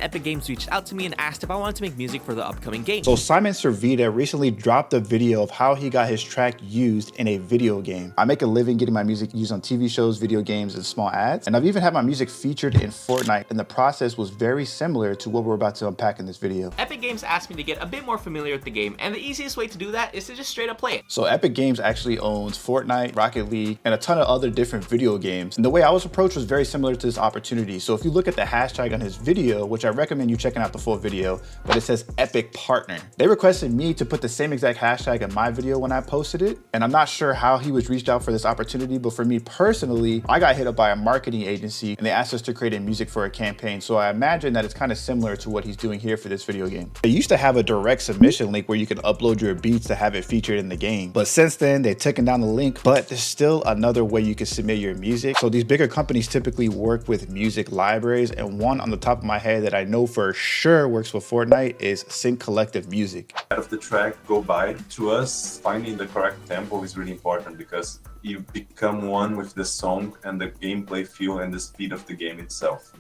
Epic Games reached out to me and asked if I wanted to make music for the upcoming game. So Simon Servida recently dropped a video of how he got his track used in a video game. I make a living getting my music used on TV shows, video games, and small ads. And I've even had my music featured in Fortnite, and the process was very similar to what we're about to unpack in this video. Epic Games asked me to get a bit more familiar with the game, and the easiest way to do that is to just straight up play it. So Epic Games actually owns Fortnite, Rocket League, and a ton of other different video games. And the way I was approached was very similar to this opportunity. So if you look at the hashtag on his video, which I recommend you checking out the full video, but it says Epic Partner. They requested me to put the same exact hashtag in my video when I posted it. And I'm not sure how he was reached out for this opportunity, but for me personally, I got hit up by a marketing agency and they asked us to create a music for a campaign. So I imagine that it's kind of similar to what he's doing here for this video game. They used to have a direct submission link where you can upload your beats to have it featured in the game. But since then, they've taken down the link, but there's still another way you can submit your music. So these bigger companies typically work with music libraries, and one on the top of my head that I know for sure works with Fortnite is XcaliberZero. Of the track go by, to us, finding the correct tempo is really important because you become one with the song and the gameplay feel and the speed of the game itself.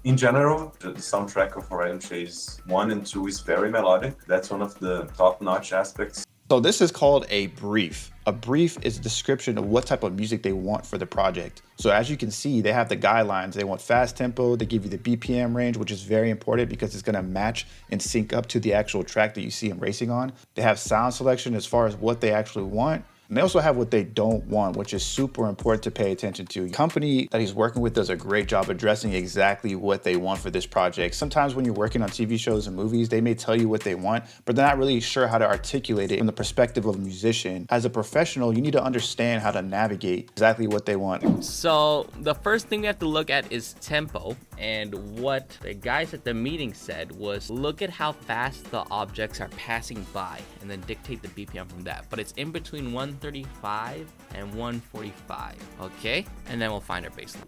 In general, the soundtrack of Horizon Chase 1 and 2 is very melodic. That's one of the top-notch aspects. So this is called a brief. A brief is a description of what type of music they want for the project. So as you can see, they have the guidelines. They want fast tempo. They give you the BPM range, which is very important because it's gonna match and sync up to the actual track that you see them racing on. They have sound selection as far as what they actually want. And they also have what they don't want, which is super important to pay attention to. The company that he's working with does a great job addressing exactly what they want for this project. Sometimes when you're working on TV shows and movies, they may tell you what they want, but they're not really sure how to articulate it from the perspective of a musician. As a professional, you need to understand how to navigate exactly what they want. So the first thing we have to look at is tempo. And what the guys at the meeting said was, look at how fast the objects are passing by and then dictate the BPM from that. But it's in between 135 and 145, okay? And then we'll find our baseline.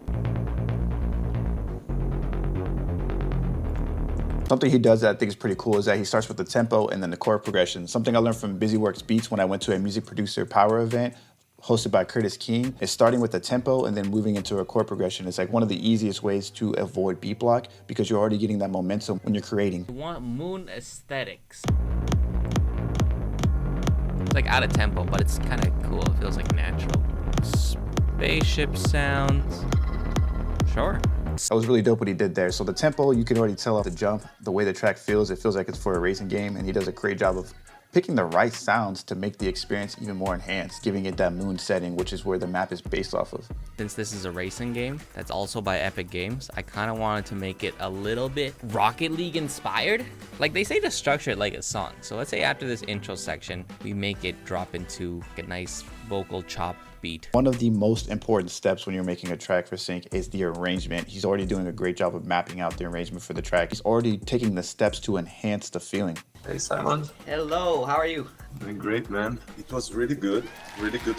Something he does that I think is pretty cool is that he starts with the tempo and then the chord progression. Something I learned from BusyWorks Beats when I went to a music producer power event hosted by Curtis King is starting with the tempo and then moving into a chord progression. It's like one of the easiest ways to avoid beat block because you're already getting that momentum when you're creating. We want moon aesthetics. It's like out of tempo, but it's kind of cool. It feels like natural. Spaceship sounds. Sure. That was really dope what he did there. So the tempo, you can already tell off the jump, the way the track feels, it feels like it's for a racing game, and he does a great job of picking the right sounds to make the experience even more enhanced, giving it that moon setting, which is where the map is based off of. Since this is a racing game that's also by Epic Games, I kind of wanted to make it a little bit Rocket League inspired. Like they say to structure it like a song. So let's say after this intro section, we make it drop into a nice vocal chop beat. One of the most important steps when you're making a track for sync is the arrangement. He's already doing a great job of mapping out the arrangement for the track. He's already taking the steps to enhance the feeling. Hey Simon. Hello, how are you? Doing great, man. It was really good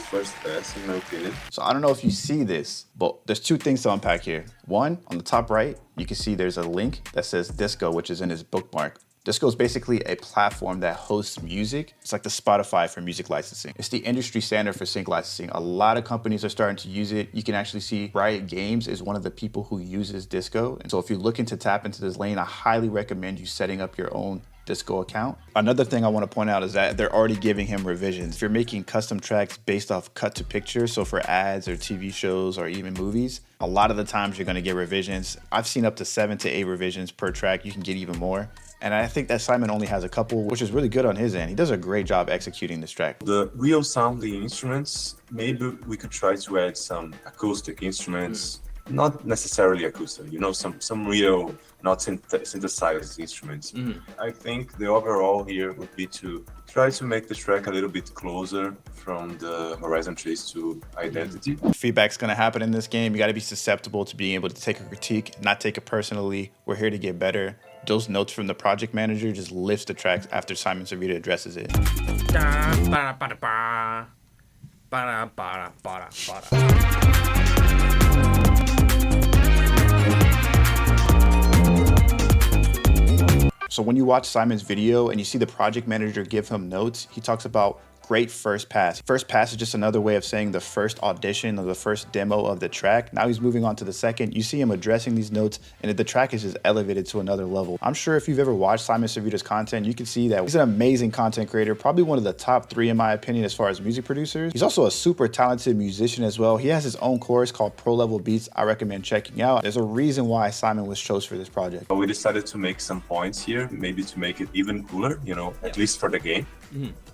first pass in my opinion. So I don't know if you see this, but there's two things to unpack here. One, on the top right, you can see there's a link that says Disco, which is in his bookmark. Disco is basically a platform that hosts music. It's like the Spotify for music licensing. It's the industry standard for sync licensing. A lot of companies are starting to use it. You can actually see Riot Games is one of the people who uses Disco. And so if you're looking to tap into this lane, I highly recommend you setting up your own Disco account. Another thing I want to point out is that they're already giving him revisions. If you're making custom tracks based off cut to picture, so for ads or TV shows or even movies, a lot of the times you're going to get revisions. I've seen up to 7 to 8 revisions per track. You can get even more. And I think that Simon only has a couple, which is really good on his end. He does a great job executing this track. The real sounding instruments, maybe we could try to add some acoustic instruments. Not necessarily acoustic, you know, some real, not synthesized instruments. I think the overall here would be to try to make the track a little bit closer from the Horizon Chase 2 identity. Feedback's gonna happen in this game. You gotta be susceptible to being able to take a critique, not take it personally. We're here to get better. Those notes from the project manager just lifts the tracks after Simon Servida addresses it. So when you watch Simon's video and you see the project manager give him notes, he talks about great first pass. First pass is just another way of saying the first audition or the first demo of the track. Now he's moving on to the second. You see him addressing these notes, and the track is just elevated to another level. I'm sure if you've ever watched Simon Servida's content, you can see that he's an amazing content creator, probably one of the top 3 in my opinion as far as music producers. He's also a super talented musician as well. He has his own course called Pro Level Beats I recommend checking out. There's a reason why Simon was chosen for this project. But we decided to make some points here, maybe to make it even cooler, you know, at least for the game.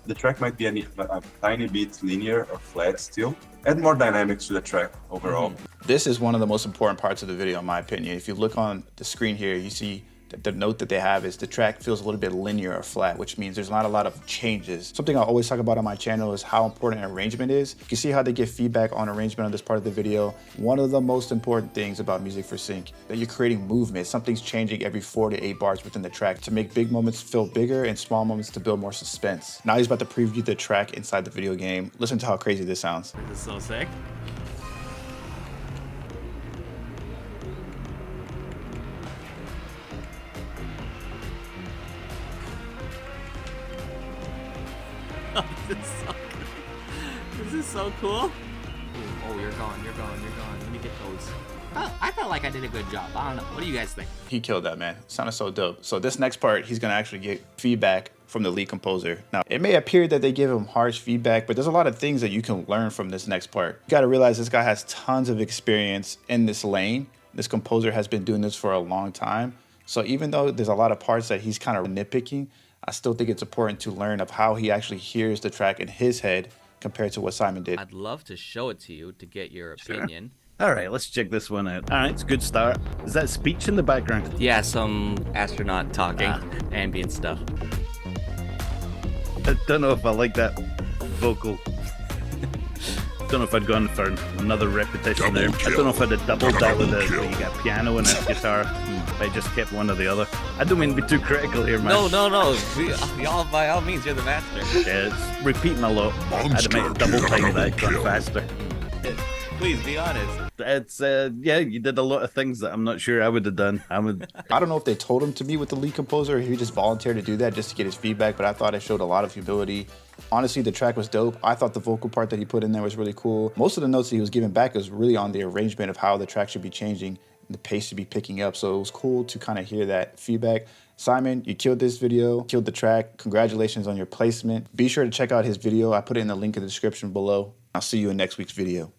The track might be a tiny bit linear or flat still. Add more dynamics to the track overall. This is one of the most important parts of the video in my opinion. If you look on the screen here, you see that the note that they have is the track feels a little bit linear or flat, which means there's not a lot of changes. Something I always talk about on my channel is how important arrangement is. You can see how they give feedback on arrangement on this part of the video. One of the most important things about music for sync, that you're creating movement. Something's changing every 4 to 8 bars within the track to make big moments feel bigger and small moments to build more suspense. Now he's about to preview the track inside the video game. Listen to how crazy this sounds. This is so sick. This is so cool. Ooh, oh, you're gone. Let me get those. I felt like I did a good job. I don't know. What do you guys think? He killed that, man. Sounded so dope. So this next part, he's gonna actually get feedback from the lead composer. Now, it may appear that they give him harsh feedback, but there's a lot of things that you can learn from this next part. You gotta realize this guy has tons of experience in this lane. This composer has been doing this for a long time. So even though there's a lot of parts that he's kind of nitpicking, I still think it's important to learn of how he actually hears the track in his head compared to what Simon did. I'd love to show it to you to get your opinion. All right, let's check this one out. All right, it's a good start. Is that speech in the background? Yeah, some astronaut talking, ambient stuff. I don't know if I like that vocal. Don't know if I'd gone for another repetition there. I don't know if I'd have doubled that with you got piano and a guitar. I just kept one or the other. I don't mean to be too critical here, man. No. Y'all, by all means, you're the master. Yeah, it's repeating a lot. I'd have made it double time that, gone faster. Please be honest. It's yeah, you did a lot of things that I'm not sure I would have done. I don't know if they told him to meet with the lead composer or he just volunteered to do that just to get his feedback, but I thought it showed a lot of humility. Honestly, the track was dope. I thought the vocal part that he put in there was really cool. Most of the notes that he was giving back was really on the arrangement of how the track should be changing, the pace should be picking up. So it was cool to kind of hear that feedback. Simon, you killed this video, killed the track. Congratulations on your placement. Be sure to check out his video. I put it in the link in the description below. I'll see you in next week's video.